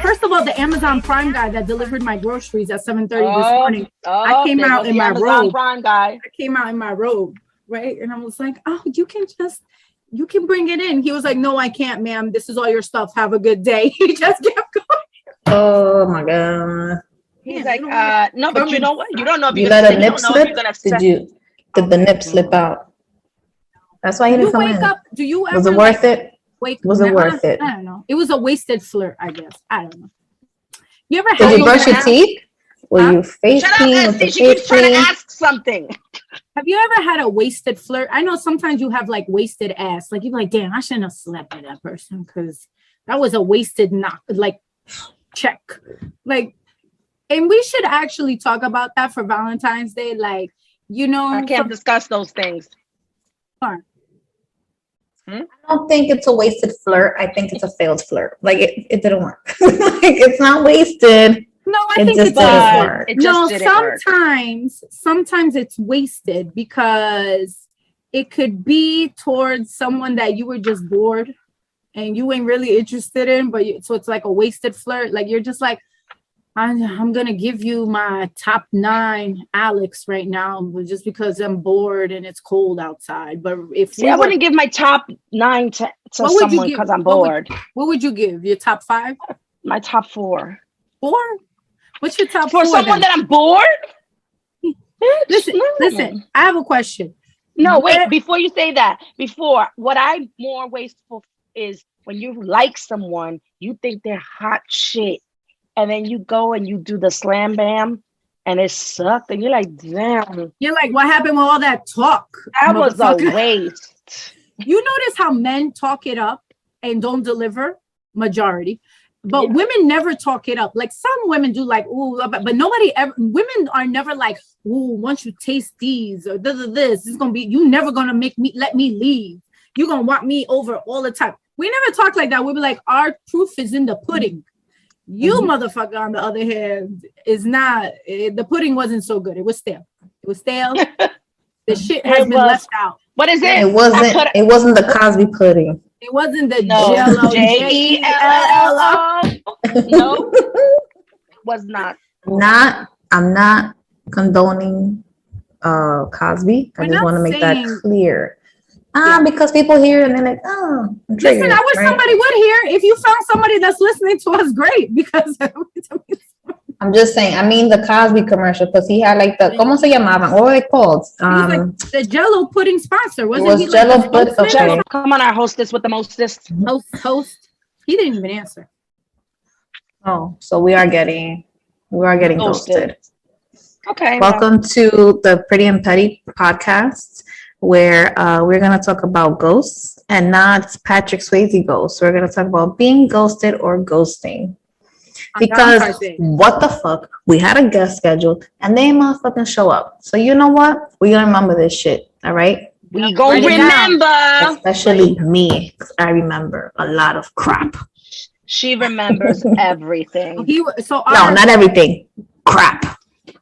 First of all, the Amazon Prime guy that delivered my groceries at 7:30 this morning, I came out in my robe. Prime guy. I came out in my robe, right? And I was like, oh, you can bring it in. He was like, no, I can't, ma'am. This is all your stuff. Have a good day. He just kept going. Oh my God. He's like, no, but you know what? You don't know if you you're let gonna a nip slip. Did the nip slip out? That's why he didn't come in. Do you ever was it worth it? Was it worth it? I don't know. It was a wasted flirt, I guess. I don't know. You ever Did you brush your teeth? Were you face clean? Shut up, she keeps trying to ask something. Have you ever had a wasted flirt? I know sometimes you have like wasted ass. Like you're like, damn, I shouldn't have slept with that person because that was a wasted check. Like, and we should actually talk about that for Valentine's Day. Like, you know, I can't discuss those things. I don't think it's a wasted flirt. I think it's a failed flirt. Like it didn't work. Like it's not wasted. No, I think it's work. No, sometimes it's wasted because it could be towards someone that you were just bored and you ain't really interested in, so it's like a wasted flirt. Like you're just like, I'm gonna give you my top 9 Alex right now, just because I'm bored and it's cold outside. But I wouldn't give my top 9 to someone because I'm bored. What would you give? Your top 5? My top 4. 4? What's your top 4? For someone that I'm bored? Listen. I have a question. No, wait. Before you say that, what I'm more wasteful is when you like someone, you think they're hot shit. And then you go and you do the slam bam and it sucked. And you're like, damn. You're like, what happened with all that talk? That was a waste. You notice how men talk it up and don't deliver? Majority. But women never talk it up. Like some women do like, ooh, but women are never like, ooh, once you taste these or this, it's going to be, you never going to let me leave. You're going to want me over all the time. We never talk like that. We be like, our proof is in the pudding. You motherfucker, on the other hand, is not. The pudding wasn't so good. It was stale. The shit has been left out. What is it? It wasn't the Cosby pudding. It wasn't the Jello. Jello. No, was not. I'm not condoning Cosby. I just want to make that clear. Because people hear and they're like, oh, I'm triggered, listen, I wish somebody would hear. If you found somebody that's listening to us, great. Because I'm just saying, I mean the Cosby commercial, because he had like the, ¿cómo se llamaban? What were they called? Like the Jello pudding sponsor. Wasn't he Jello like pudding? Okay. Come on, our hostess with the mostest. Host. He didn't even answer. Oh, so we are getting ghosted. Okay. Welcome to the Pretty and Petty podcast, where we're going to talk about ghosts and not Patrick Swayze ghosts. We're going to talk about being ghosted or ghosting. Because what the fuck? We had a guest scheduled and they motherfucking show up. So you know what? We're going to remember this shit. All right? We gonna remember. Especially me, because I remember a lot of crap. She remembers everything. No, not everything. Crap.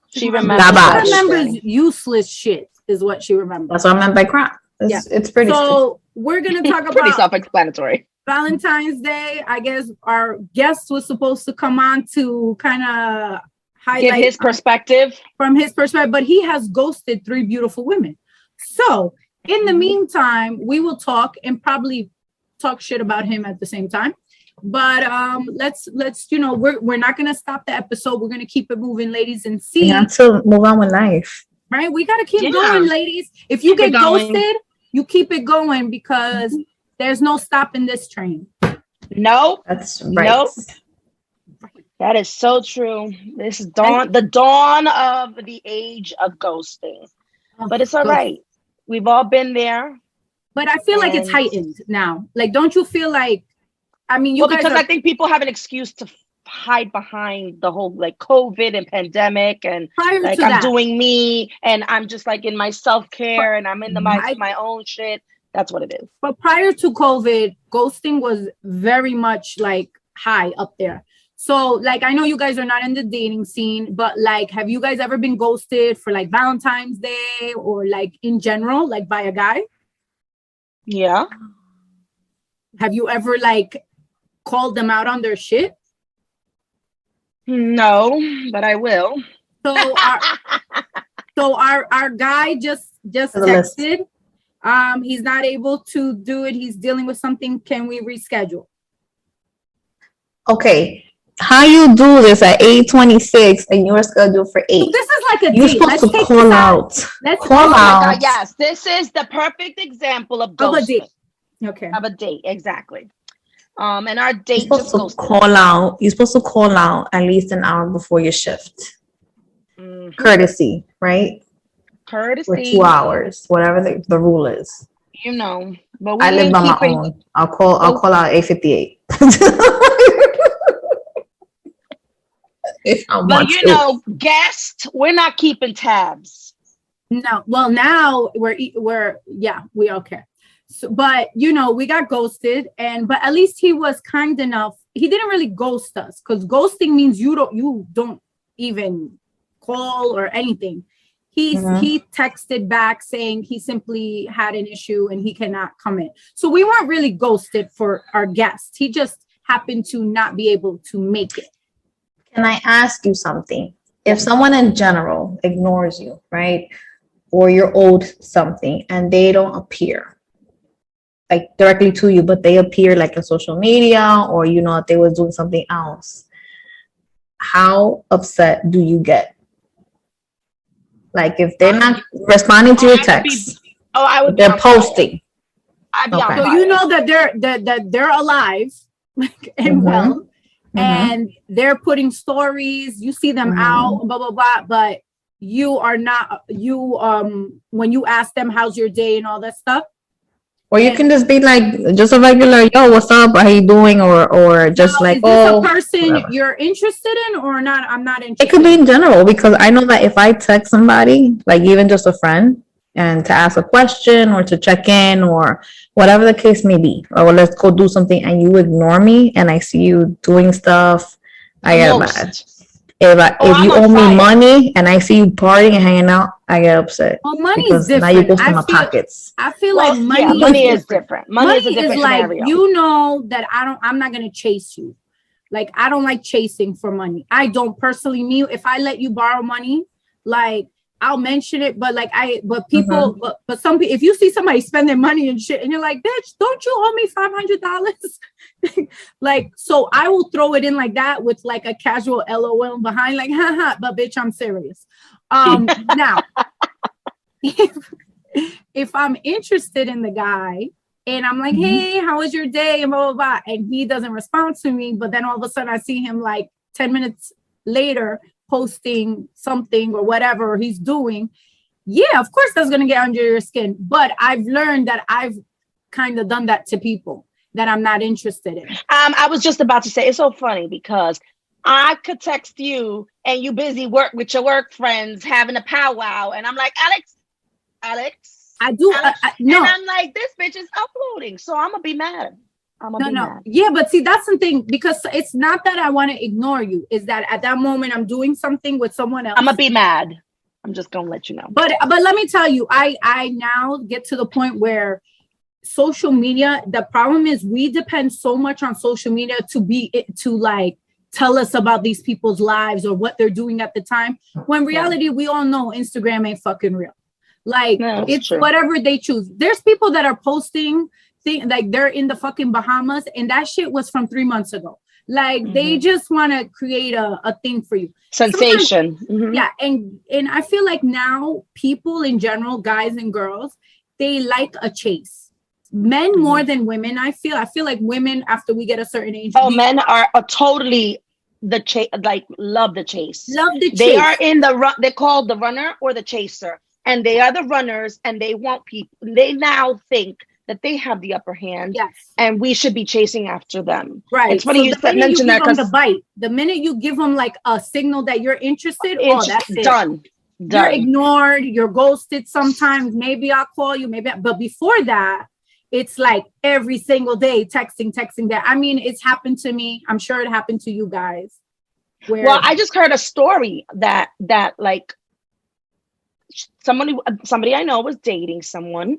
She remembers. She remembers useless shit. Is what she remembers. That's what I meant by crap. It's pretty. So we're gonna talk about pretty self-explanatory. Valentine's Day. I guess our guest was supposed to come on to kind of highlight give his perspective from his perspective, but he has ghosted 3 beautiful women. So in the meantime, we will talk and probably talk shit about him at the same time. But let's we're not gonna stop the episode. We're gonna keep it moving, ladies, and see. We have to move on with life. Right, we gotta keep going, ladies. If you get ghosted, you keep it going because there's no stopping this train. Nope. That's right. Nope. That is so true. This is the dawn of the age of ghosting. But it's all right. We've all been there. But I feel like it's heightened now. Like, don't you feel like? I mean, because I think people have an excuse to hide behind the whole like COVID and pandemic and like I'm doing me and I'm just like in my self-care and I'm in my own shit. That's what it is. But prior to COVID, ghosting was very much like high up there. So like I know you guys are not in the dating scene, but like have you guys ever been ghosted for like Valentine's Day or like in general, like by a guy? Yeah. Have you ever like called them out on their shit? No, but I will. So our guy just For the list. texted. He's not able to do it. He's dealing with something. Can we reschedule? Okay. How you do this at 8:26 and you're scheduled for 8? So this is like a You're date. supposed Let's to take call this out. Let's Call Oh my out. God, yes, this is the perfect example of Of a ghosting. date. Okay. Of a date, exactly. And our You're date supposed just to ghosted. call out. You're supposed to call out at least an hour before your shift. Mhm. Courtesy, right? Or Courtesy, 2 hours, whatever the rule is. you know. But we I live ain't by my keeping. own. I'll call out at 8:58. If I But want you to. know, guest, we're not keeping tabs. No. Well, now we okay. So, but you know, we got ghosted, but at least he was kind enough. He didn't really ghost us, because ghosting means you don't even call or anything. He texted back saying he simply had an issue and he cannot come in. So we weren't really ghosted for our guest. He just happened to not be able to make it. Can I ask you something? If someone in general ignores you, right? Or you're owed something and they don't appear like directly to you, but they appear like in social media, or you know, if they was doing something else, how upset do you get? Like if they're not responding to your text, I would. they're posting. I'd be Okay. on So fire. you know that they're alive and Mhm. well, Mhm. and they're putting stories. You see them Mhm. out, blah blah blah. But you are not. When you ask them how's your day and all that stuff, Or you can just be like, just a regular, yo, what's up? How you doing? Or just now, like, is this oh, a person whatever. you're interested in or not? I'm not interested. It could be in general, because I know that if I text somebody, like even just a friend, and to ask a question or to check in or whatever the case may be, or let's go do something, and you ignore me and I see you doing stuff, I get mad. Most. If I'm you on owe me fire. money and I see you partying and hanging out, I get upset. Well, money Because is now you different. go to my pockets. I feel Well, like money, yeah, money is different. Money is a different like, scenario. you know that I'm not gonna chase you. Like, I don't like chasing for money. I don't personally. Me, if I let you borrow money, like, I'll mention it, but people, but some people, if you see somebody spending money and shit, and you're like, bitch, don't you owe me $500? Like, so I will throw it in like that with like a casual LOL behind, like, haha, but bitch, I'm serious. Now, if I'm interested in the guy and I'm like, hey, how was your day? And blah, blah, blah. And he doesn't respond to me, but then all of a sudden I see him like 10 minutes later posting something or whatever he's doing. Yeah, of course that's going to get under your skin. But I've learned that I've kind of done that to people that I'm not interested in. I was just about to say, it's so funny because I could text you and you busy with your work friends having a powwow. And I'm like, Alex. I do. No. And I'm like, this bitch is uploading. So I'm going to be mad. Mad. Yeah, but see, that's the thing, because it's not that I want to ignore you. Is that at that moment I'm doing something with someone else. I'm going to be mad. I'm just going to let you know. But let me tell you, I now get to the point where social media, the problem is we depend so much on social media to like tell us about these people's lives or what they're doing at the time. When in reality, we all know Instagram ain't fucking real. Like, no, it's true. whatever they choose. There's people that are posting like they're in the fucking Bahamas, and that shit was from 3 months ago. Like, they just want to create a thing for you. Sensation. Yeah, and I feel like now people in general, guys and girls, they like a chase. Men more than women. I feel like women, after we get a certain age, men are totally the chase, like love the chase. They are in the run. They're called the runner or the chaser, and they are the runners, and they want people. They now think that they have the upper hand, and we should be chasing after them. Right. It's funny so you mentioned that, because the bite. The minute you give them like a signal that you're interested, that's it. Done. You're ignored. You're ghosted. Sometimes maybe I'll call you, but before that, it's like every single day texting that. I mean, it's happened to me. I'm sure it happened to you guys. Well, I just heard a story that like somebody I know was dating someone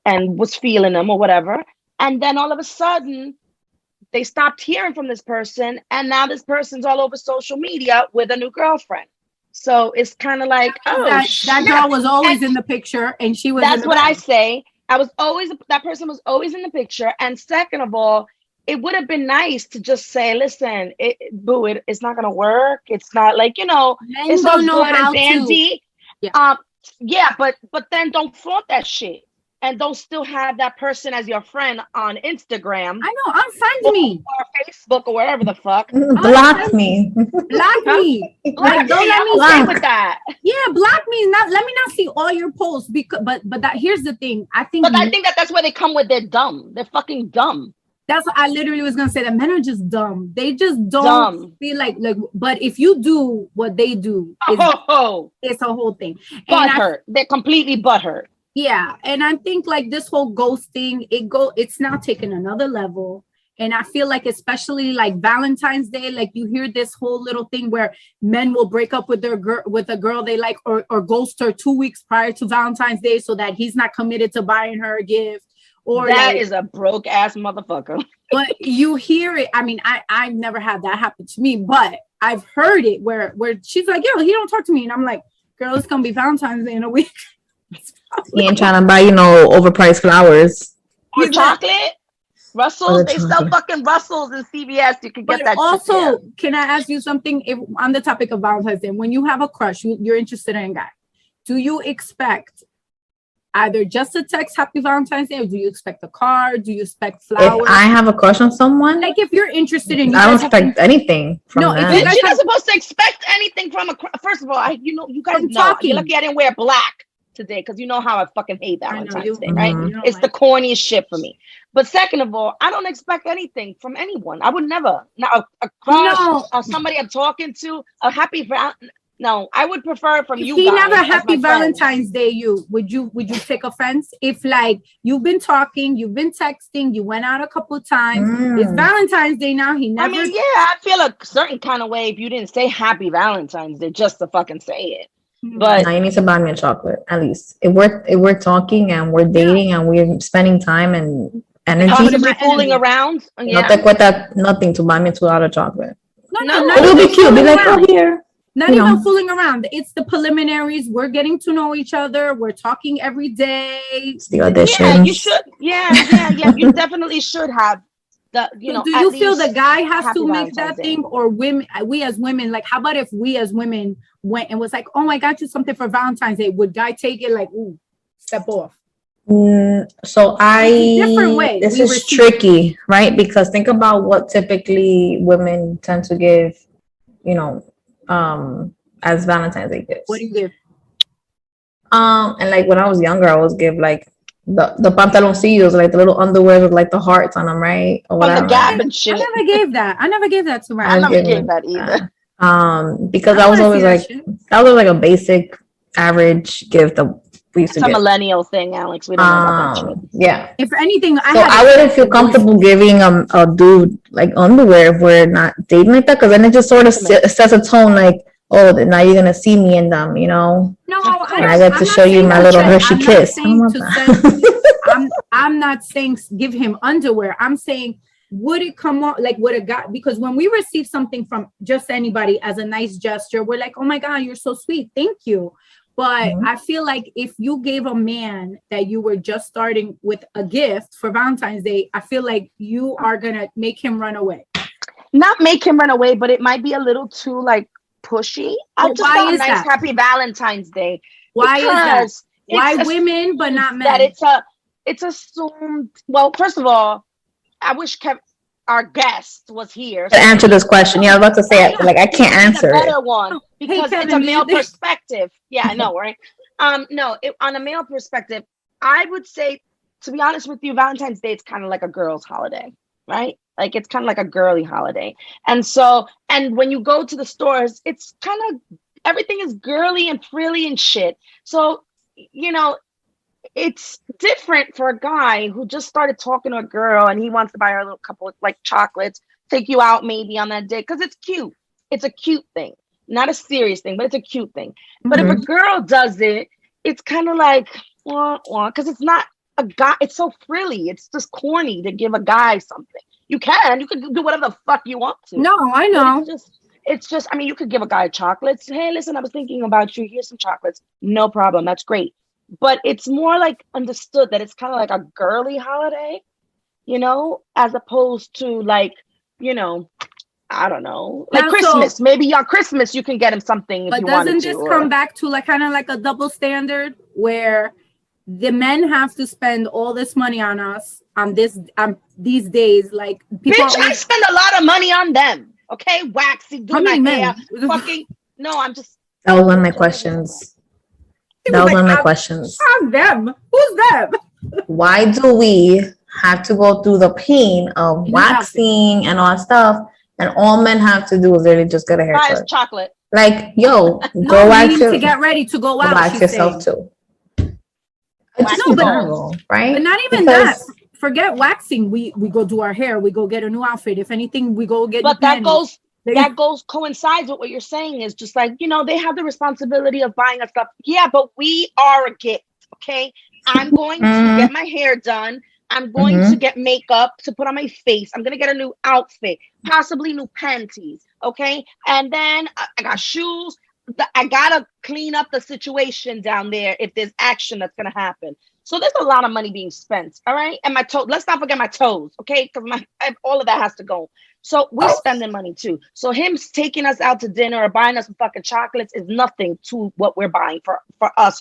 and was feeling them or whatever, and then all of a sudden they stopped hearing from this person, and now this person's all over social media with a new girlfriend. So it's kind of like, oh, that girl was always in the picture, and she was. That's what I say. That person was always in the picture. And second of all, it would have been nice to just say, listen, it's not gonna work. It's not like, Men it's all don't know good how and dandy. Yeah. But then don't flaunt that shit. And don't still have that person as your friend on Instagram. I know, unfriend me. Or Facebook or wherever the fuck. Block me. Block me. Like, don't let me stay with that. Yeah, block me. Let me not see all your posts. Because, but that here's the thing. I think that's where they come with. They're dumb. They're fucking dumb. That's what I literally was gonna say. That men are just dumb. They just don't feel like. But if you do what they do, it's a whole thing. Butthurt. They're completely butthurt. Yeah, and I think like this whole ghosting, it's now taken another level. And I feel like, especially like Valentine's Day, like you hear this whole little thing where men will break up with with a girl they like, or ghost her 2 weeks prior to Valentine's Day so that he's not committed to buying her a gift. Or that is a broke ass motherfucker. But you hear it. I mean, I've never had that happen to me, but I've heard it where she's like, yo, he don't talk to me. And I'm like, girl, it's gonna be Valentine's Day in a week. He ain't trying to buy, overpriced flowers. Or chocolate. Russell's, they sell fucking Russell's in CVS. You can get that. Also, can I ask you something? If on the topic of Valentine's Day, when you have a crush, you're interested in a guy, do you expect either just a text Happy Valentine's Day, or do you expect a card? Do you expect flowers? If I have a crush on someone, like if you're interested in, I don't expect anything from them. You're not supposed to expect anything from a. First of all, you guys know. You're lucky I didn't wear black today, because you know how I fucking hate Valentine's Day, right? It's the corniest shit for me. But second of all, I don't expect anything from anyone. I would never. Now a crush or somebody I'm talking to, a happy no, I would prefer from you. He never happy Valentine's Day. Would you take offense if like you've been talking, you've been texting, you went out a couple of times. It's Valentine's Day now. He never. I mean, yeah, I feel a certain kind of way if you didn't say Happy Valentine's Day just to fucking say it. But now you need to buy me a chocolate at least. If we're talking and we're dating and we're spending time and energy, possibly fooling around. Nothing to buy me $2 chocolate. No, it'll be cute. Be like, oh, here. Not even fooling around. It's the preliminaries. We're getting to know each other. We're talking every day. It's the auditions. Yeah, you should. Yeah. You definitely should have. Do you feel the guy has to make that thing, or women? We as women, like, how about if we as women went and was like, "Oh, I got you something for Valentine's Day." Would guy take it like, "Ooh, step off"? So different way. This is tricky, right? Because think about what typically women tend to give, as Valentine's Day gifts. What do you give? And like when I was younger, I always give like the pantaloncillos, like the little underwear with like the hearts on them, right? Or whatever. The Gap and shit. I never gave that to her. I never gave that either. Because I was always like, that was like a basic average gift that we used to get. It's a millennial thing, Alex. We don't know about that shit. Yeah. If anything, I wouldn't feel comfortable giving a dude like underwear if we're not dating like that, because then it just sort of sets a tone like, oh, now you're gonna see me in them, No, I get to show you my little Hershey kiss. I'm not saying give him underwear. I'm saying, would it come on like would a guy? Because when we receive something from just anybody as a nice gesture, we're like, oh my God, you're so sweet, thank you. But I feel like if you gave a man that you were just starting with a gift for Valentine's Day, I feel like you are gonna make him run away. Not make him run away, but it might be a little too like pushy. I just want a nice Happy Valentine's Day. Why is that? Why women but not men? That it's assumed. Well, first of all, I wish our guest was here to answer this question. Yeah, I was about to say it. Like I can't answer it. Better one because it's a male perspective. Yeah, I know, right? No, on a male perspective, I would say, to be honest with you, Valentine's Day is kind of like a girl's holiday, right? Like it's kind of like a girly holiday. And when you go to the stores, it's kind of everything is girly and frilly and shit. So, it's different for a guy who just started talking to a girl and he wants to buy her a little couple of like chocolates, take you out maybe on that day because it's cute. It's a cute thing, not a serious thing, but it's a cute thing. But if a girl does it, it's kind of like, because it's not a guy. It's so frilly. It's just corny to give a guy something. You can do whatever the fuck you want to. No, I But know. it's just, I mean, you could give a guy chocolates. Hey, listen, I was thinking about you. Here's some chocolates. No problem. That's great. But it's more like understood that it's kind of like a girly holiday, as opposed to like, you know, I don't know, like Now, Christmas. Maybe on Christmas you can get him something if But you wanted doesn't to. this come back to like kind of like a double standard where the men have to spend all this money on us on these days? Like people Bitch, I spend a lot of money on them. Okay, waxing, How doing my many hair, men? fucking. No, I'm just. That was one of my questions. That was one of my questions. I'm them. Who's them? Why do we have to go through the pain of waxing and all that stuff, and all men have to do is really just get a Buy us haircut? chocolate. Like, yo, No, go you wax need your, to get ready to go out. wax she's yourself saying. too. It's No, but- general, right? But not even Because- that. Forget waxing. We go do our hair. We go get a new outfit. If anything, we go get. But new that panties. coincides with what you're saying is just like, they have the responsibility of buying us stuff. Yeah, but we are a gift. Okay. I'm going to get my hair done. I'm going to get makeup to put on my face. I'm going to get a new outfit, possibly new panties. Okay. And then I got shoes. I got to clean up the situation down there if there's action that's going to happen. So there's a lot of money being spent. All right. And my toes, let's not forget my toes. Okay. Because all of that has to go. So we're spending money too. So him taking us out to dinner or buying us some fucking chocolates is nothing to what we're buying for us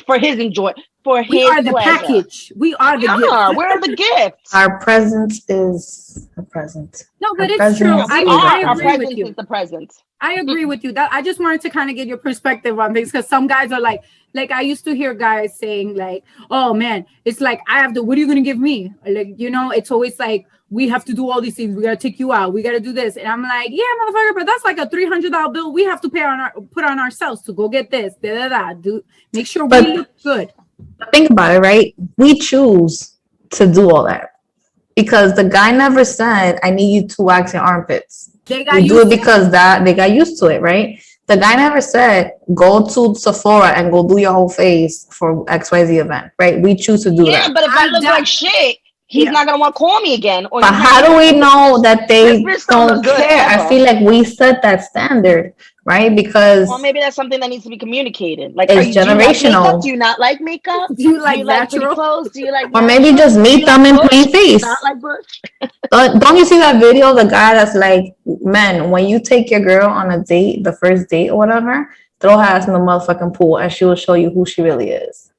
for his enjoyment. We are the package. We are the gift. We're the gift. Our presence is a present. No, but Our it's true. presence is I a Our agree present. with presence you. is the present. I agree with you. That I just wanted to kind of get your perspective on things because some guys are like I used to hear guys saying like, "Oh man, it's like I have to. What are you gonna give me?" Like it's always like we have to do all these things. We gotta take you out. We gotta do this, and I'm like, "Yeah, motherfucker, but that's like a $300 bill we have to put on ourselves to go get this. Make sure we look good." Think about it, right? We choose to do all that because the guy never said, "I need you to wax your armpits." They got We do used it because they got used to it, right? The guy never said, "Go to Sephora and go do your whole face for XYZ event," right? We choose to do Yeah, that. but if I look like shit, he's not gonna want to call me again. Or But how do we know that they This bitch don't don't look good care? I ever. feel like we set that standard, right? Because Well, maybe that's something that needs to be communicated. Like, It's generational. Do you not like makeup? Do you like pretty natural? clothes? Do you like? or maybe just meet them in plain face. Not like Bush. Don't you see that video? The guy that's like, "Man, when you take your girl on a date, the first date or whatever, throw her ass in the motherfucking pool and she will show you who she really is."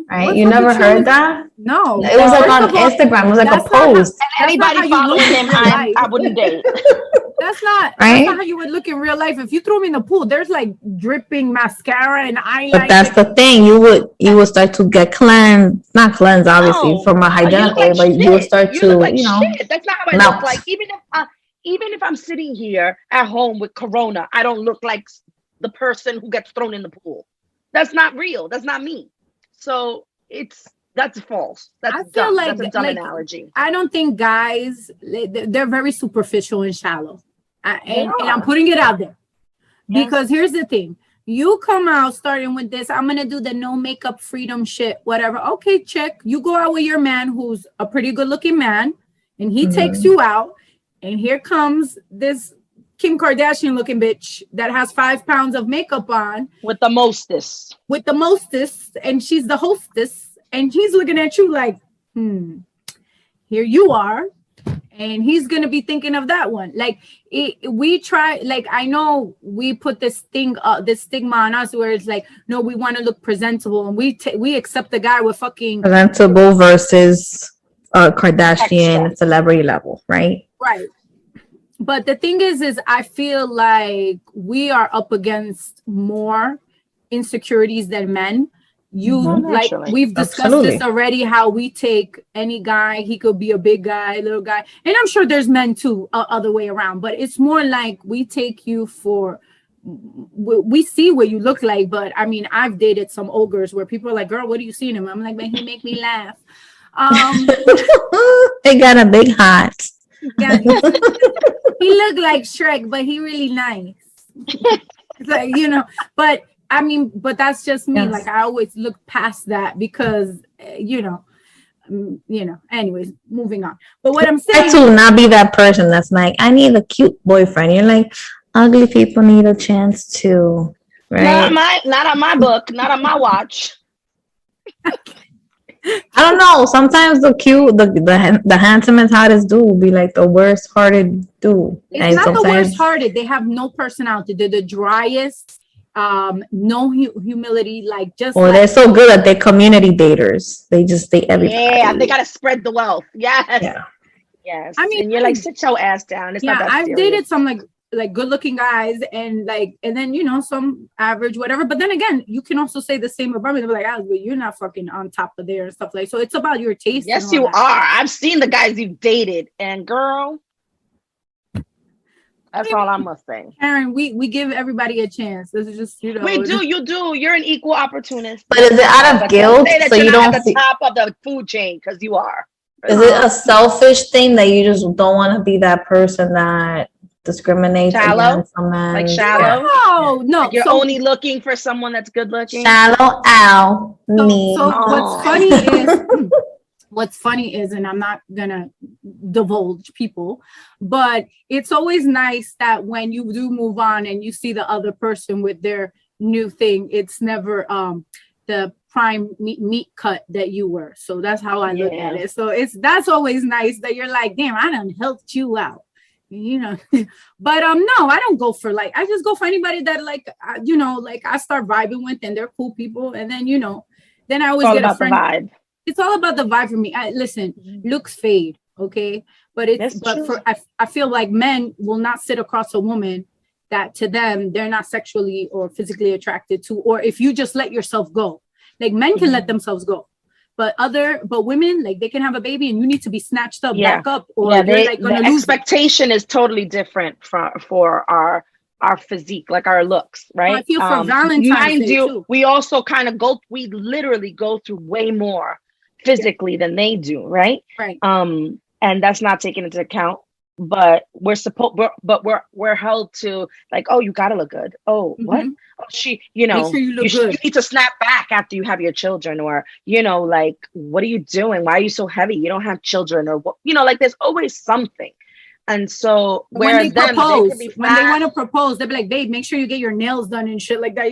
Right? You never heard that? No. It was like First on of all, Instagram. It was like a that's not how- post. Anybody how you following look him, in real life. I wouldn't date. That's not how you would look in real life. If you threw me in the pool, there's like dripping mascara and eyeliner. But that's the thing. You would start to get cleansed, not cleansed, obviously, No. from a hygienic way, but you would start You to, look like you know, shit. That's not how I melt. look like. Even if I'm sitting here at home with Corona, I don't look like the person who gets thrown in the pool. That's not real. That's not me. So that's false. That's I feel dumb. like- That's a dumb like- analogy. I don't think guys, they're very superficial and shallow. And I'm putting it out there. Yes. Because here's the thing. You come out starting with this, I'm going to do the no makeup freedom shit, whatever. Okay, check. You go out with your man who's a pretty good looking man and he takes you out. And here comes this Kim Kardashian looking bitch that has 5 pounds of makeup on. With the mostest. And she's the hostess. And he's looking at you like, here you are. And he's going to be thinking of that one. Like we try, like, I know we put this stigma on us where it's like, no, we want to look presentable. And we accept the guy with fucking presentable versus Kardashian Extra. celebrity level, right? right. But the thing is I feel like we are up against more insecurities than men. Like naturally. we've discussed Absolutely. this already, how we take any guy, he could be a big guy, little guy, and I'm sure there's men too, other way around, but it's more like we take you for, we see what you look like. But I mean, I've dated some ogres where people are like, girl, what do you see in him? I'm like, man, he make me laugh. They got a big heart. Yeah, he looked like Shrek, but he really nice. It's like, but I mean, but that's just me. Yes. Like I always look past that because, anyways, moving on. But what I'm Try saying, to not be that person that's like, I need a cute boyfriend. You're like, ugly people need a chance too, right? Not on my book, not on my watch. I don't know. Sometimes the handsomest, hottest dude will be like the worst hearted dude. it's not the worst hearted. They have no personality. They're the driest, no humility, like just. Or they're so good at their community daters. They just date everybody. Yeah, they gotta spread the wealth. Yes. Yeah. Yes. I mean, and you're like, sit your ass down. It's not that I've serious. dated some like good looking guys and then some average whatever, but then again you can also say the same about me. They'll be like, oh, but you're not fucking on top of there and stuff like, so it's about your taste. Yes, you are. I've seen the guys you've dated, and girl, that's all I must say. Karen, we give everybody a chance. This is just, You do. You're an equal opportunist. But is it out of guilt? Say that So you're you not don't at the top of the food chain, because you are. Is it a selfish thing that you just don't want to be that person that discriminates against a man? Like shallow? No. Like you're only looking for someone that's good looking? Shallow, ow, me. So what's funny is, and I'm not gonna divulge people, but it's always nice that when you do move on and you see the other person with their new thing, it's never the prime meat cut that you were. So that's how I look at it. So that's always nice that you're like, damn, I done helped you out. But no, I don't go for I just go for anybody that I start vibing with and they're cool people, and then then I always get a friend. Vibe. It's all about the vibe for me. Listen, looks fade, okay, but I feel like men will not sit across a woman that to them they're not sexually or physically attracted to, or if you just let yourself go. Like men can let themselves go. But women, they can have a baby and you need to be snatched up, back up, or the expectation is totally different for our physique, like our looks, right? Well, I feel for Valentine's Day too. We also we literally go through way more physically than they do, right? Right. And that's not taken into account. But we're held to oh, you gotta look good. Oh, what? Oh, Make sure you need to snap back after you have your children, or what are you doing? Why are you so heavy? You don't have children, or what? There's always something. And so when they propose, when they want to propose, they'll be like, babe, make sure you get your nails done and shit like that.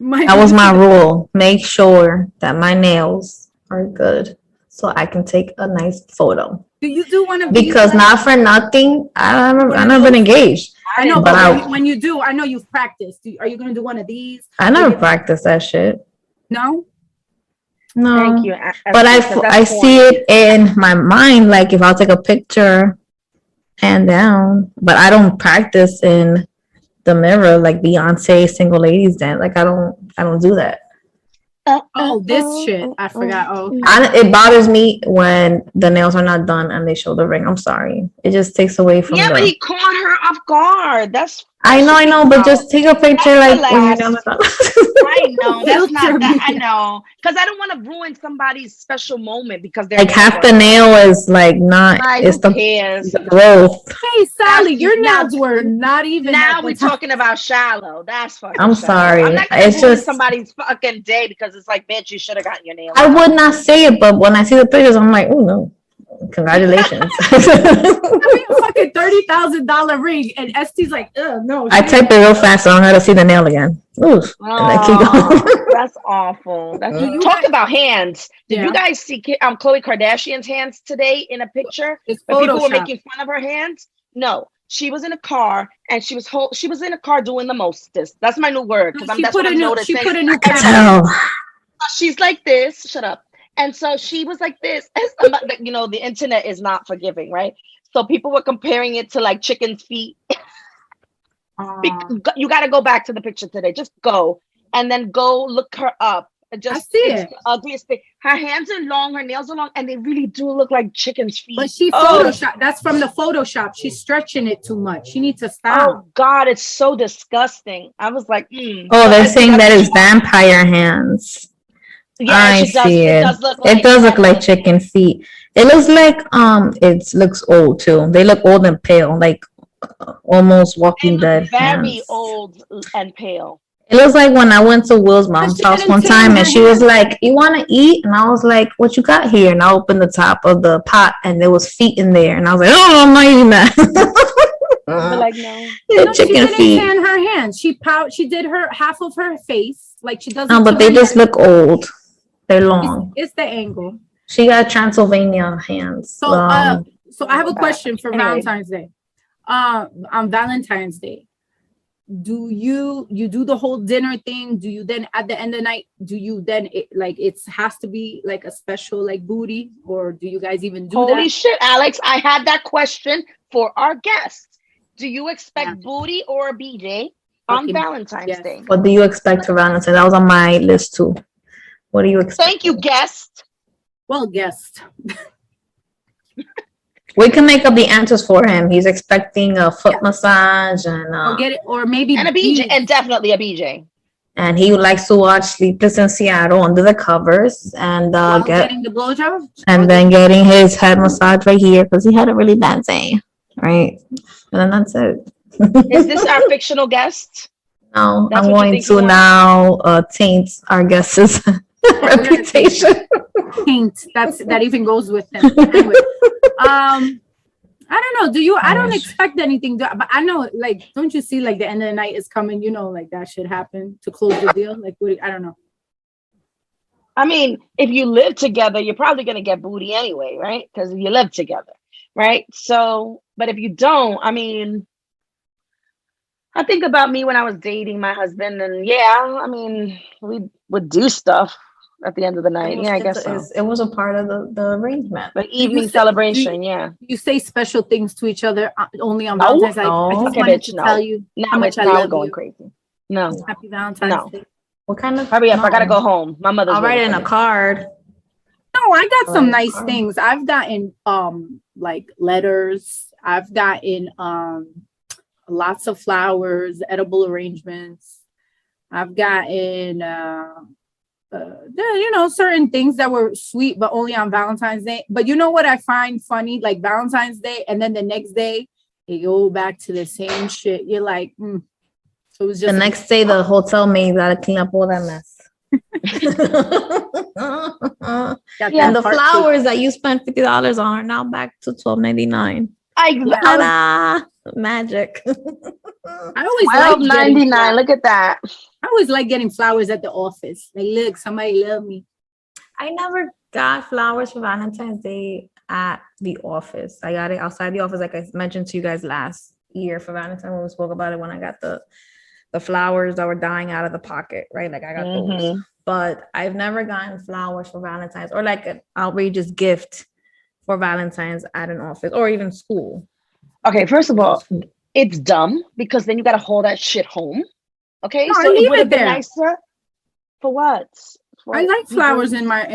That was my rule. Make sure that my nails are good so I can take a nice photo. Do you do one of these? Because not for nothing, I've never been engaged. I know, but when you do, I know you've practiced. Are you going to do one of these? I never practiced that shit. No? No. Thank you. But I see it in my mind, if I'll take a picture, hand down, but I don't practice in the mirror like Beyonce single ladies dance. I don't do that. This shit. I forgot. It bothers me when the nails are not done and they show the ring. I'm sorry. It just takes away from but he caught her off guard. I know, but just take a picture when you're done with I know. That's not that. I know. Because I don't want to ruin somebody's special moment because they're half the nail is not. It's the growth. Hey, Sally, your nails were not even. Now we're talking about shallow. That's fucking. I'm sorry. I'm not gonna ruin somebody's fucking day because it's bitch, you should have gotten your nails. I would not say it, but when I see the pictures, I'm like, oh no. Congratulations. I mean, fucking $30,000 ring, and ST's like, no. I typed it real fast, so I don't know how to see the nail again. Oof. That's awful. Talk about hands. Did you guys see Khloe Kardashian's hands today in a picture? People were making fun of her hands. No, she was in a car and she was in a car doing the mostest. That's my new word because that's what I'm noticing. She put a new camera. She's like this. Shut up. And so she was like this. The internet is not forgiving, right? So people were comparing it to chicken's feet. You got to go back to the picture today. Just go and then go look her up. I see it. The ugliest thing. Her hands are long, her nails are long, and they really do look like chicken's feet. But she Photoshop. That's from the Photoshop. She's stretching it too much. She needs to stop. Oh God, it's so disgusting. I was like, Oh, they're saying that it's vampire hands. Yeah, I see it. It does look like chicken feet. It looks like it looks old too. They look old and pale, almost Walking Dead. Very old and pale. It looks like when I went to Will's mom's she house didn't one tan time her and she was hair. like, "You want to eat?" And I was like, "What you got here?" And I opened the top of the pot and there was feet in there. And I was like, "Oh, I'm not eating But that." like, no. No, she Chicken didn't feet. tan her hands. She did her half of her face, like she does. No, it but to they her just neck. look old. They're long. It's the angle. She got Transylvania hands. So, so I have a question for Anyway. Valentine's Day. On Valentine's Day, do you do the whole dinner thing? Do you then at the end of the night, do you then it has to be like a special like booty, or do you guys even do Holy that? shit, Alex! I had that question for our guests. Do you expect booty or a BJ on Fucking Valentine's yes. Day? What do you expect for Valentine's? That was on my list too. What do you expect? Thank you, guest. Well, guessed. We can make up the answers for him. He's expecting a foot massage and Or get it, or maybe And a BJ, and definitely a BJ. and he likes to watch Sleepless in Seattle under the covers and while get getting the blowjob, and then getting his head massage right here because he had a really bad day, right? And then that's it. Is this our fictional guest? No, That's I'm what you going think you to want? now taint our guest's reputation. paint. That even goes with him. Anyway, I don't know. Do you? I don't expect anything, but I know, like, don't you see, like, the end of the night is coming? You know, like that should happen to close the deal. Like, what? I don't know. I mean, if you live together, you're probably gonna get booty anyway, right? Because you live together, right? So, but if you don't, I mean, I think about me when I was dating my husband, and yeah, I mean, we would do stuff at the end of the night. Yeah, I guess so. It was a part of the arrangement. Like evening celebration, yeah. You say special things to each other only on No. Valentine's Day. I No. just Okay, wanted bitch, to no. tell you Now how much it's I now love going you. crazy. No, Happy Valentine's No. Day. What kind of? hurry up! I gotta No. go home. My mother's. I'll write it waiting in for a me. card. No, I got some nice Card. things. I've gotten like letters. I've gotten lots of flowers, edible arrangements. I've gotten certain things that were sweet, but only on Valentine's Day. But you know what I find funny? Like Valentine's Day, and then the next day you go back to the same shit. You're like, So it was just The next day, the hotel maid got to clean up all that mess. got Yeah, And that the part too. flowers that you spent $50 on are now back to $12.99. Ta-da! Magic. I always like getting $12.99. flowers. Look at that. I always like getting flowers at the office. Like, look, somebody love me. I never got flowers for Valentine's Day at the office. I got it outside the office, like I mentioned to you guys last year for Valentine's when we spoke about it, when I got the flowers that were dying out of the pocket, right? Like I got those. But I've never gotten flowers for Valentine's or like an outrageous gift for Valentine's at an office or even school. Okay, first of all, it's dumb because then you got to hold that shit home. Okay, No, so leave it would it have been there. nicer. For what? For I like people- flowers on my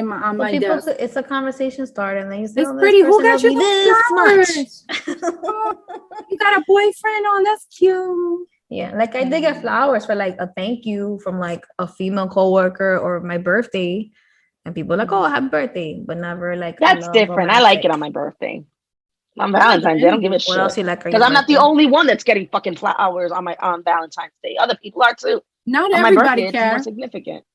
People, desk. it's a conversation starter, and then you say, It's "Oh, this pretty. Who person got loves you me the this flowers? much." You got a boyfriend on? That's cute. Yeah, like I did get flowers for like a thank you from like a female coworker or my birthday, and people are like, "Oh, happy birthday," but never like. That's love different. I like it romantic. on my birthday. On Valentine's Day, I don't give a What shit. else you like? Because I'm not the only one that's getting fucking flowers on Valentine's Day. Other people are too. Not On my everybody birthday, it's more cares. significant.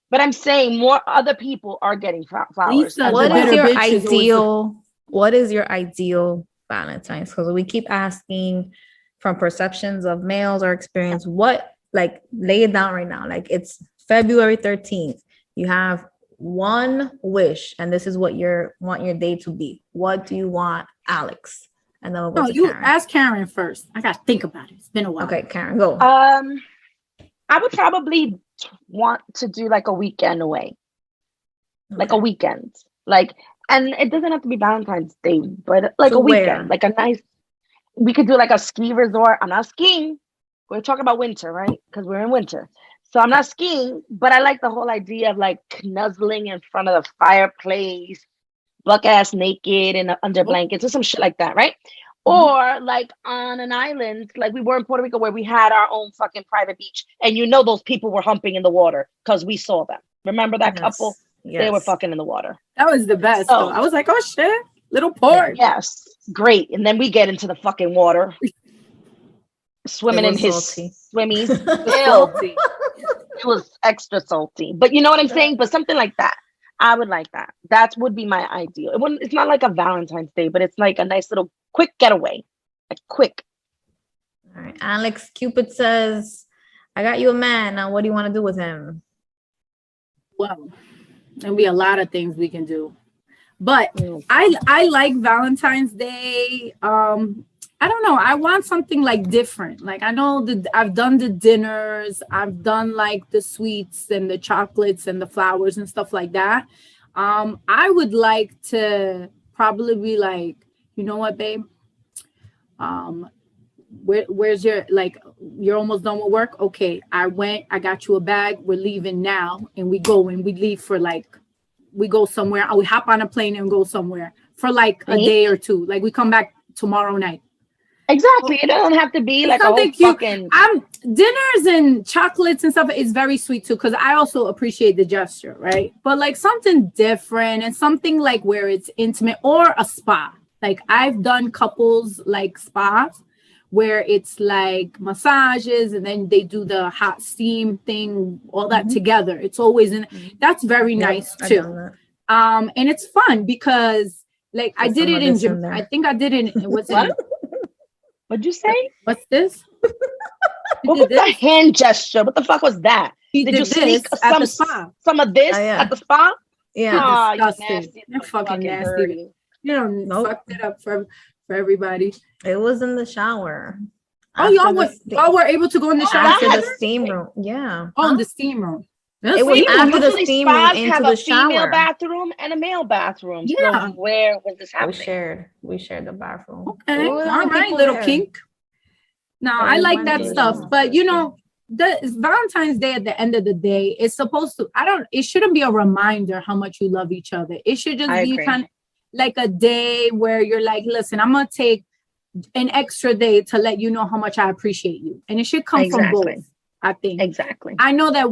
But I'm saying more other people are getting flowers. Lisa, as the What well. is bitter your bitch is always ideal? What is your ideal Valentine's? Because we keep asking from perceptions of males or experience. What, like, lay it down right now. Like it's February 13th. You have one wish, and this is what you want your day to be. What do you want, Alex? And then we'll go No, to you Karen. ask Karen first. I gotta think about it. It's been a while. Okay, Karen, go. I would probably want to do like a weekend away. Like a Okay. weekend. Like, and it doesn't have to be Valentine's Day, but like To a weekend. where? Like a nice, we could do like a ski resort. I'm not skiing. We're talking about winter, right? Because we're in winter. So I'm not skiing, but I like the whole idea of like snuggling in front of the fireplace, buck ass naked and under blankets or some shit like that, right? Or like on an island, like we were in Puerto Rico where we had our own fucking private beach. And you know those people were humping in the water because we saw them. Remember that couple? Yes. They were fucking in the water. That was the best. So- though. I was like, oh shit, little port. Yes, great. And then we get into the fucking water, swimming It in was his salty. swimmies. Ew. Salty. It was extra salty, but you know what I'm saying? But something like that. I would like that. That would be my ideal. It wouldn't, it's not like a Valentine's Day, but it's like a nice little quick getaway. Like quick. All right. Alex Cupid says, I got you a man. Now, what do you want to do with him? Well, there'll be a lot of things we can do. But Mm. I like Valentine's Day. I don't know. I want something like different. Like I know that I've done the dinners, I've done like the sweets and the chocolates and the flowers and stuff like that. I would like to probably be like, you know what, babe? Where's your, like, you're almost done with work? Okay, I got you a bag. We're leaving now, and we go and we leave for like, we go somewhere. We hop on a plane and go somewhere for like a day or two. Like we come back tomorrow night. Exactly. It doesn't have to be It's like a whole something cute. fucking. Dinners and chocolates and stuff is very sweet too, because I also appreciate the gesture, right? But like something different and something like where it's intimate, or a spa. Like I've done couples like spas where it's like massages and then they do the hot steam thing, all that together. It's always that's very nice I've too. done that. And it's fun because like I Put did some it of in this in Japan. there. I think I did it in, what's What? it? What'd you say? What's this? What was the hand gesture? What the fuck was that? He Did did you sneak this at the spa. some of this Oh, yeah. at the spa? Yeah. Oh, you Disgusting. nasty You're little fucking nasty. birdie. You know, Nope. fucked it up for everybody. It was in the shower. Oh, After y'all the were ste- y'all were able to go in the shower. after the That's- steam room. Yeah. Oh, in the steam room. The It was steam room. after the Usually steam room spas into have the a female shower. bathroom and a male bathroom. Yeah. So where was this We happening? shared the bathroom. Okay, There were all right, people little there. kink. No, There I like were that people stuff, there. but you know, the Valentine's Day at the end of the day is supposed to. It shouldn't be a reminder how much you love each other. It should just I be agree. kind of like a day where you're like, listen, I'm gonna take an extra day to let you know how much I appreciate you, and it should come from Exactly. both. I think. Exactly. I know that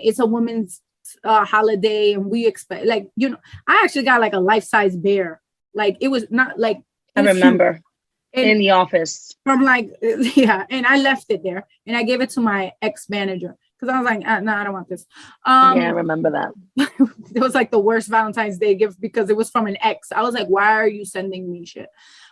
it's a women's holiday, and we expect, like, you know, I actually got like a life-size bear. Like it was not like I it was huge. remember And in the office. from like yeah, and I left it there and I gave it to my ex-manager because I was like, no, I don't want this. Yeah, I remember that. It was like the worst Valentine's Day gift because it was from an ex. I was like, why are you sending me shit?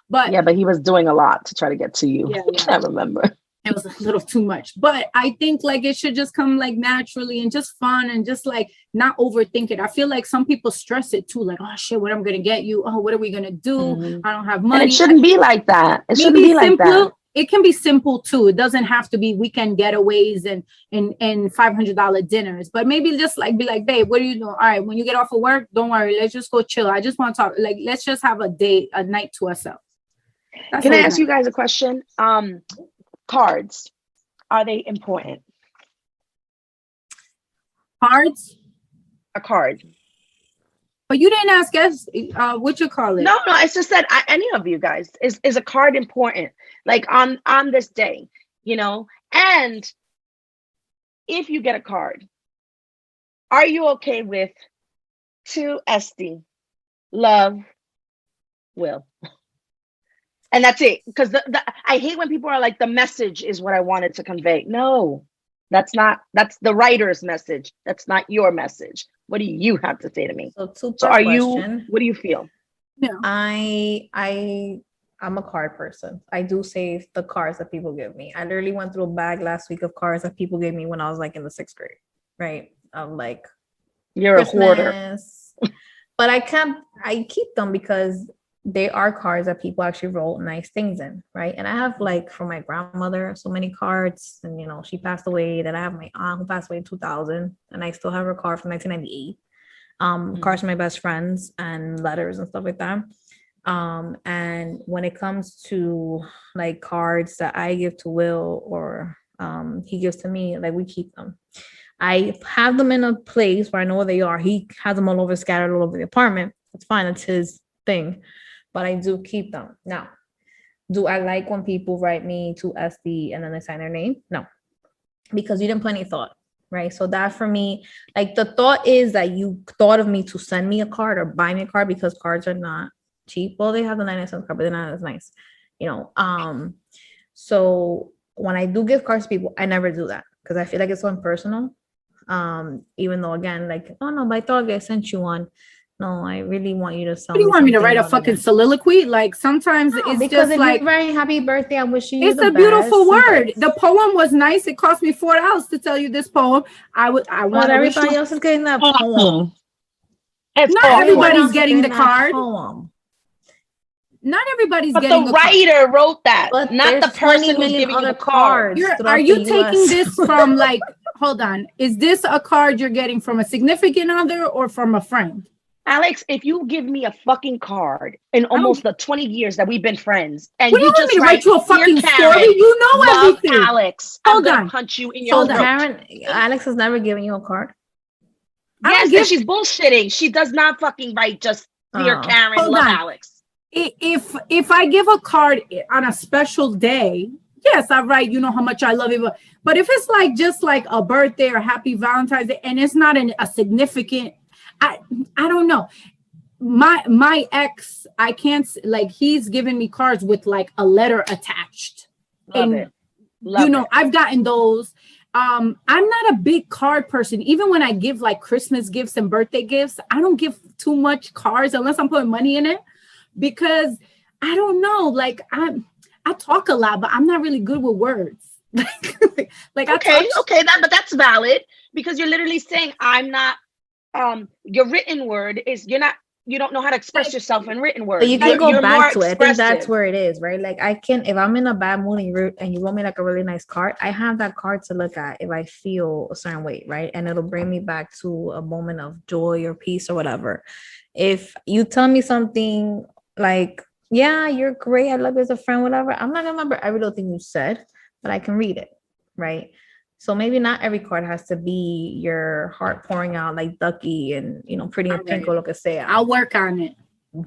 But Yeah, but he was doing a lot to try to get to you. Yeah. I remember. it was a little too much. But I think like it should just come like naturally and just fun and just like not overthink it. I feel like some people stress it too, like, oh shit, what am I gonna get you? Oh, what are we gonna do? Mhm. I don't have And money. it shouldn't be like that. It shouldn't Maybe be like that. simple. It can be simple too. It doesn't have to be weekend getaways and $500 dinners, but maybe just like be like, babe, what are you doing? All right, when you get off of work, don't worry, let's just go chill. I just want to talk. Like, let's just have a night to ourselves. That's Can I always ask you nice. guys a question? Cards, are they important? Cards? A card. But you didn't ask us what you call it. No, it's just that any of you guys is a card important, like on this day, you know? And if you get a card, are you okay with to Esty, love, Will? And that's it. Because I hate when people are like, the message is what I wanted to convey. No, that's the writer's message. That's not your message. What do you have to say to me? So two-part So are question. you, what do you feel? No. I'm a card person. I do save the cards that people give me. I literally went through a bag last week of cards that people gave me when I was like in the 6th grade, right? Like You're a hoarder. Christmas. But I keep them because they are cards that people actually wrote nice things in, right? And I have like from my grandmother so many cards, and you know, she passed away. Then I have my aunt who passed away in 2000, and I still have her card from 1998. Cards from my best friends and letters and stuff like that. And when it comes to like cards that I give to Will or he gives to me, like we keep them. I have them in a place where I know where they are. He has them all over, scattered all over the apartment. That's fine. It's his thing. But I do keep them. Now, do I like when people write me to SD and then they sign their name? No, because you didn't put any thought, right? So that for me, like the thought is that you thought of me to send me a card or buy me a card because cards are not cheap. Well, they have the 99-cent card, but they're not as nice, you know. So when I do give cards to people, I never do that because I feel like it's so impersonal. Even though again, like, oh no, but I thought I sent you one. No, I really want you to tell What do you want me to something write a about fucking it. soliloquy? Like sometimes No, it's because just if like you're writing happy birthday, I'm wishing you it's the a beautiful best, word. but- The poem was nice. It cost me $4 to tell you this poem. I But want to wish everybody you. else is getting that Awful. poem. It's Not awful. Everyone everybody's else is getting the that card. poem. Not everybody's But getting the a card. writer wrote that, But not there's the person 20 who's million giving you other the card. cards Are throughout you the taking US. this from like? Hold on. Is this a card you're getting from a significant other or from a friend? Alex, if you give me a fucking card in almost the 20 years that we've been friends, and What do you you want just me to write you a "Dear fucking Karen, story? You know love everything. Alex, Hold I'm gonna on. punch you in your So Hold on. throat." Karen, Alex has never given you a card. I don't Yes, give- and she's bullshitting. She does not fucking write just "Dear Oh. Karen, Hold love on. Alex." If I give a card on a special day, yes, I write, you know how much I love you. But if it's like just like a birthday or happy Valentine's Day, and it's not a significant, I don't know. My ex, I can't like he's given me cards with like a letter attached. Love And, it. Love you know, it. I've gotten those. I'm not a big card person. Even when I give like Christmas gifts and birthday gifts, I don't give too much cards unless I'm putting money in it, because I don't know. Like I talk a lot, but I'm not really good with words. like Okay, but that's valid, because you're literally saying I'm not. Your written word is you don't know how to express yourself in written words. But you can You're go back more to it. I think that's expressive. where it is, right? Like I can, if I'm in a bad mood and you wrote me like a really nice card, I have that card to look at if I feel a certain way, right? And it'll bring me back to a moment of joy or peace or whatever. If you tell me something like, yeah, you're great, I love you as a friend, whatever, I'm not gonna remember every little thing you said, but I can read it, right? So maybe not every card has to be your heart pouring out like Ducky and, you know, Pretty in All Pink right. or lo que sea. I'll work on it.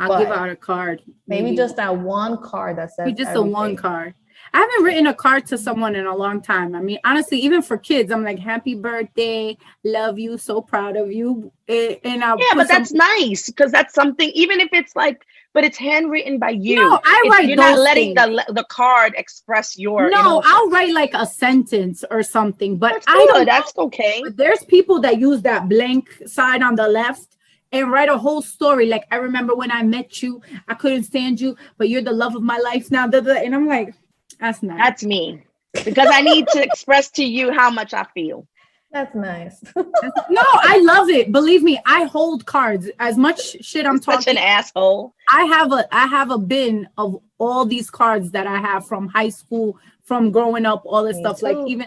I'll give But out a card. maybe just that one card that says Maybe just a one everything. card. I haven't written a card to someone in a long time. I mean, honestly, even for kids, I'm like, happy birthday, love you, so proud of you. And I'll Yeah, put but that's nice, because that's something, even if it's like, but it's handwritten by you. No, I write You're not those letting things. the card express your No, emotions. I'll write like a sentence or something, but That's I good. don't. That's okay. But there's people that use that blank side on the left and write a whole story. Like, I remember when I met you, I couldn't stand you, but you're the love of my life now. And I'm like, that's nice. That's me, because I need to express to you how much I feel. That's nice. No, I love it. Believe me, I hold cards. As much shit I'm Such an talking, asshole. I have a bin of all these cards that I have from high school, from growing up, all this Me stuff. Like, too. even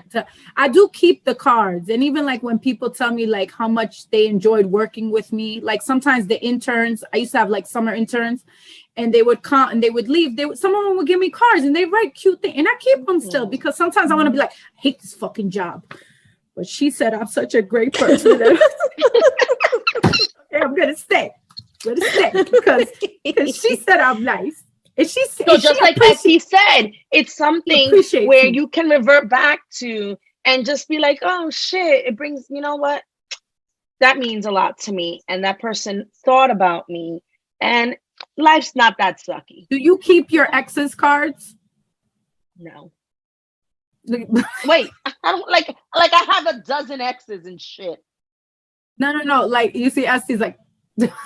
I do keep the cards. And even like when people tell me like how much they enjoyed working with me, like sometimes the interns, I used to have like summer interns, and they would come and they would leave. Some of them would give me cards and they write cute things, and I keep them still, because sometimes I want to be like, I hate this fucking job, but she said I'm such a great person. Okay, I'm gonna stay. Because she said I'm nice. And she said, So just like he said, it's something appreciates where me. you can revert back to and just be like, oh shit, it brings, you know what? That means a lot to me. And that person thought about me. And life's not that sucky. Do you keep your ex's cards? No. No, Wait, I don't like I have a dozen exes and shit. no. Like, you see, Estee's like,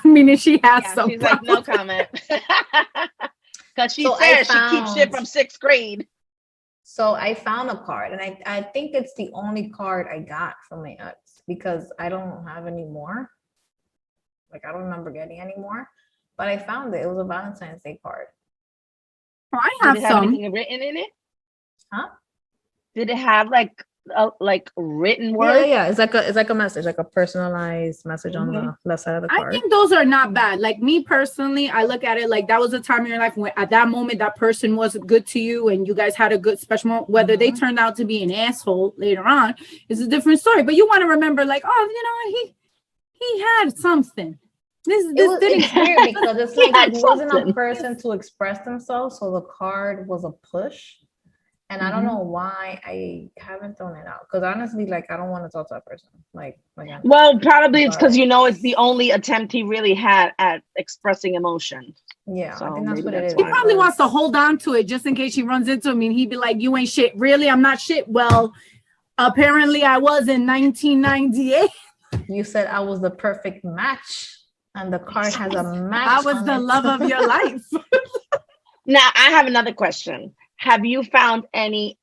meaning she has Yeah, some. she's like, no comment. Because she So I says she keeps shit from 6th grade. So I found a card, and I think it's the only card I got from my ex, because I don't have any more. Like, I don't remember getting any more, but I found it. It was a Valentine's Day card. I Did have it have some. anything written in it? Huh? Did it have like written Yeah, words? yeah. It's like a message, like a personalized message on the left side of the I card. think those are not bad. Like, me personally, I look at it like that was a time in your life when at that moment that person was good to you and you guys had a good special moment. Whether they turned out to be an asshole later on is a different story. But you want to remember, like, oh, you know, he had something. It's It's weird because it's like had he wasn't a something. person to express themselves, so the card was a push. And I don't know why I haven't thrown it out. Because honestly, like, I don't want to talk to that person. Like Well, probably it's because it's the only attempt he really had at expressing emotion. yeah, So I think that's maybe what it that's is. He why. probably wants to hold on to it just in case she runs into him and he'd be like, you ain't shit. Really? I'm not shit. Well, Apparently, I was in 1998. You said I was the perfect match, and the card has a match. I was on the it. love of your life. Now, I have another question. Have you found any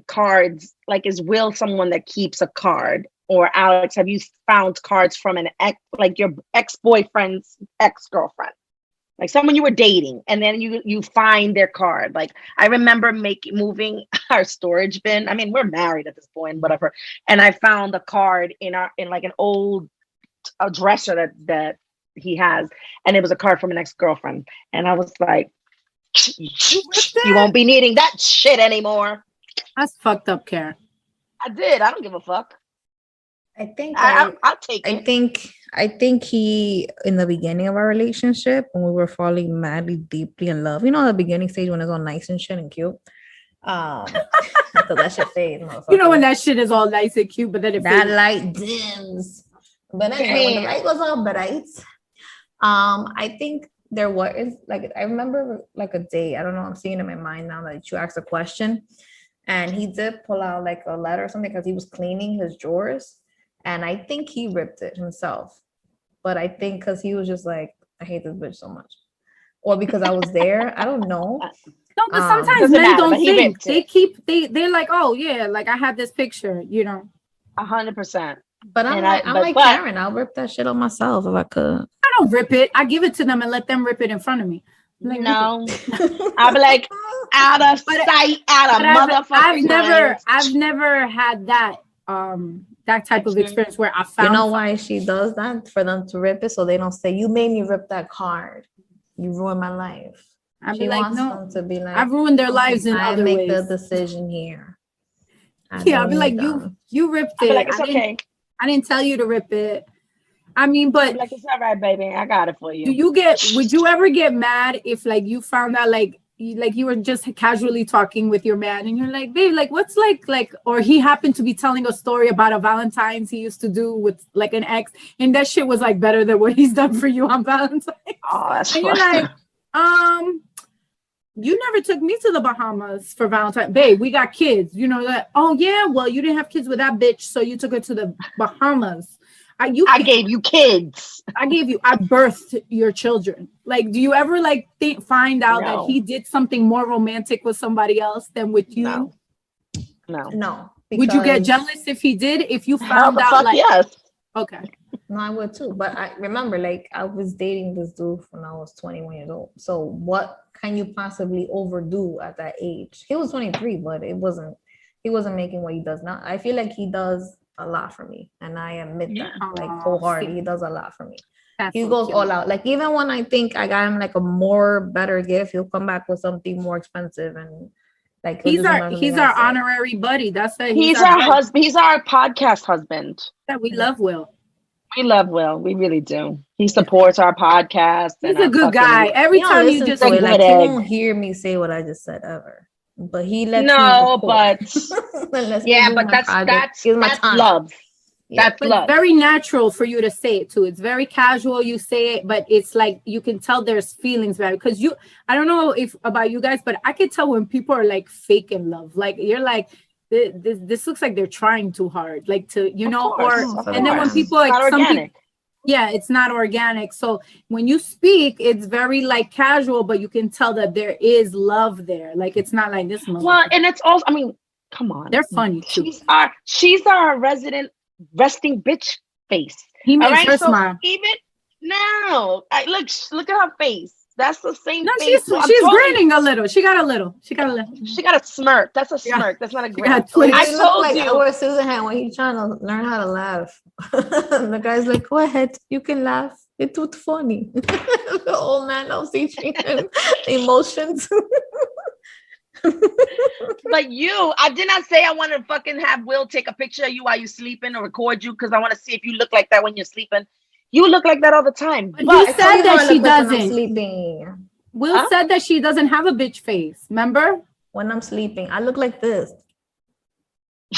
cards? Like, is Will someone that keeps a card? Or Alex, have you found cards from an ex, like your ex-boyfriend's ex-girlfriend? Like someone you were dating, and then you find their card. Like, I remember moving our storage bin. I mean, we're married at this point, whatever. And I found a card in like an old dresser that he has, and it was a card from an ex-girlfriend. And I was like, you won't be needing that shit anymore. That's fucked up, Karen. I did. I don't give a fuck. I think I'll take I it. think he, in the beginning of our relationship, when we were falling madly deeply in love, the beginning stage when it's all nice and shit and cute. So that shit fades, You know when that shit is all nice and cute, but then it that fades. light dims. But anyway, when the light was all bright, I think there was like, I remember like a day, I don't know, I'm seeing it in my mind now that you asked a question, and he did pull out like a letter or something because he was cleaning his drawers. And I think he ripped it himself. But I think because he was just like, I hate this bitch so much. Or because I was there. I don't know. No, but sometimes Doesn't men matter, don't but he think. ripped They're like, oh yeah, like I had this picture, 100%. But I'm like Karen, I'll rip that shit on myself if I could. I don't rip it. I give it to them and let them rip it in front of me. Like, No, I'll be like, out of sight, out of motherfucking mind. I've never had that that type of experience where I found. You know why she does that? For them to rip it, so they don't say, you made me rip that card. You ruined my life. I'd She be like, wants no, them to be like, I've ruined their lives in I other make ways. the decision here. Yeah, I'd be like, you ripped I'll it. be like, it's okay. I didn't tell you to rip it. I mean, but I'll be like, it's all right, baby. I got it for you. would you ever get mad if like you found out like you were just casually talking with your man and you're like, babe, like what's like, or he happened to be telling a story about a Valentine's he used to do with like an ex, and that shit was like better than what he's done for you on Valentine's. Oh, that's and you're like, you never took me to the Bahamas for Valentine's. Babe, we got kids. You know that? Oh yeah, well, you didn't have kids with that bitch, so you took her to the Bahamas. I gave you kids. I birthed your children. Like, do you ever like find out that he did something more romantic with somebody else than with you? No. Would you get jealous if he did? If you found out, like, yes. Okay. No, I would too. But I remember, like, I was dating this dude when I was 21 years old. So what can you possibly overdo at that age? He was 23, but he wasn't making what he does now. I feel like he does a lot for me, and I admit that, like, wholeheartedly, he does a lot for me. He goes all out. Like, even when I think I got him like a better gift, he'll come back with something more expensive, and like he's our honorary buddy. That's that. He's our husband. He's our podcast husband. Yeah, we love Will. We love Will. We really do. He supports our podcast. He's a good guy. Every time you just like, he won't hear me say what I just said ever. But he lets me but yeah, but that's love. Yeah, that's love. It's very natural for you to say it too. It's very casual. You say it, but it's like you can tell there's feelings about it. Because I don't know if about you guys, but I can tell when people are like fake in love. Like you're like, this looks like they're trying too hard, like to and then when people like organic. Yeah, it's not organic. So when you speak, it's very like casual, but you can tell that there is love there. Like it's not like this. Well, and it's also, I mean, come on, they're funny too. She's our resident resting bitch face. He makes her smile. Even no, look at her face. That's the same. No, she's grinning a little. She got a smirk. That's a smirk. That's not a grin. I told you. Where Susan had when he's trying to learn how to laugh. The guy's like, "Go ahead, you can laugh. It's too funny." The old man knows teaching him emotions. But I did not say I want to fucking have Will take a picture of you while you're sleeping or record you because I want to see if you look like that when you're sleeping. You look like that all the time. But he said that she doesn't. Sleeping. Will said that she doesn't have a bitch face. Remember? When I'm sleeping, I look like this.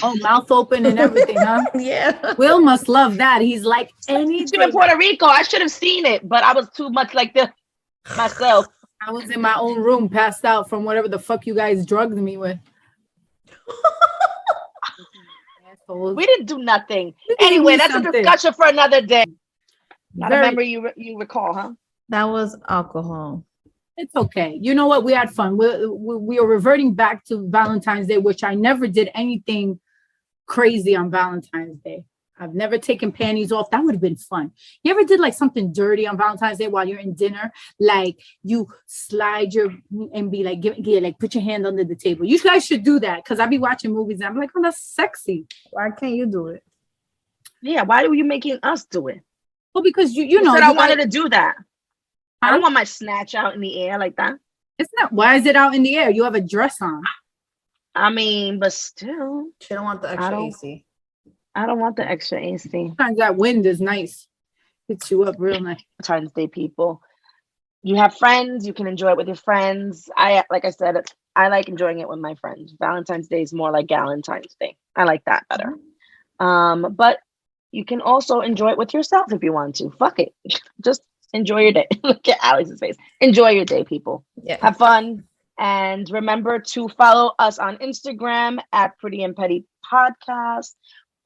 Oh, mouth open and everything, huh? Yeah. Will must love that. He's like anything. In Puerto Rico, I should have seen it, but I was too much like this myself. I was in my own room, passed out from whatever the fuck you guys drugged me with. So We didn't do nothing. we did Anyway, do that's a something. discussion for another day. Not a Very- memory you recall, huh? That was alcohol. It's okay. You know what? We had fun. We are reverting back to Valentine's Day, which I never did anything crazy on Valentine's Day. I've never taken panties off. That would have been fun. You ever did like something dirty on Valentine's Day while you're in dinner? Like you slide your and be like, like put your hand under the table. You guys should do that because I be watching movies and I'm like, oh, that's sexy. Why can't you do it? Yeah, why are you making us do it? Well, because you know, said I you wanted like- to do that. I Huh? don't want my snatch out in the air like that. it's not. Why is it out in the air? You have a dress on. I mean, but still, She don't want the I extra don't- AC. I don't want the extra AC. Sometimes that wind is nice. Hits you up real nice. Valentine's Day, people. You have friends, you can enjoy it with your friends. Like I said, I like enjoying it with my friends. Valentine's Day is more like Galentine's Day. I like that better. But you can also enjoy it with yourself if you want to. Fuck it. Just enjoy your day. Look at Alex's face. Enjoy your day, people. Yeah. Have fun. And remember to follow us on Instagram at Pretty and Petty Podcast,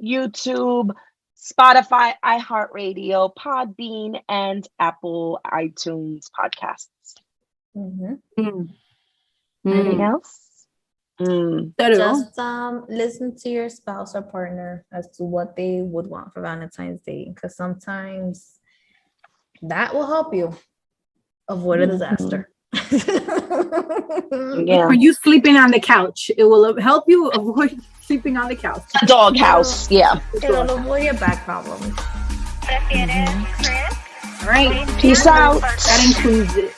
YouTube, Spotify, iHeartRadio, Podbean, and Apple iTunes podcasts. Mm-hmm. Mm. Anything Mm. else? Mm. Pero, Just listen to your spouse or partner as to what they would want for Valentine's Day, because sometimes that will help you avoid a disaster. Yeah. When you sleeping on the couch, it will help you avoid sleeping on the couch. Doghouse. Yeah. It'll avoid your back problems. All right. Peace out. That includes it.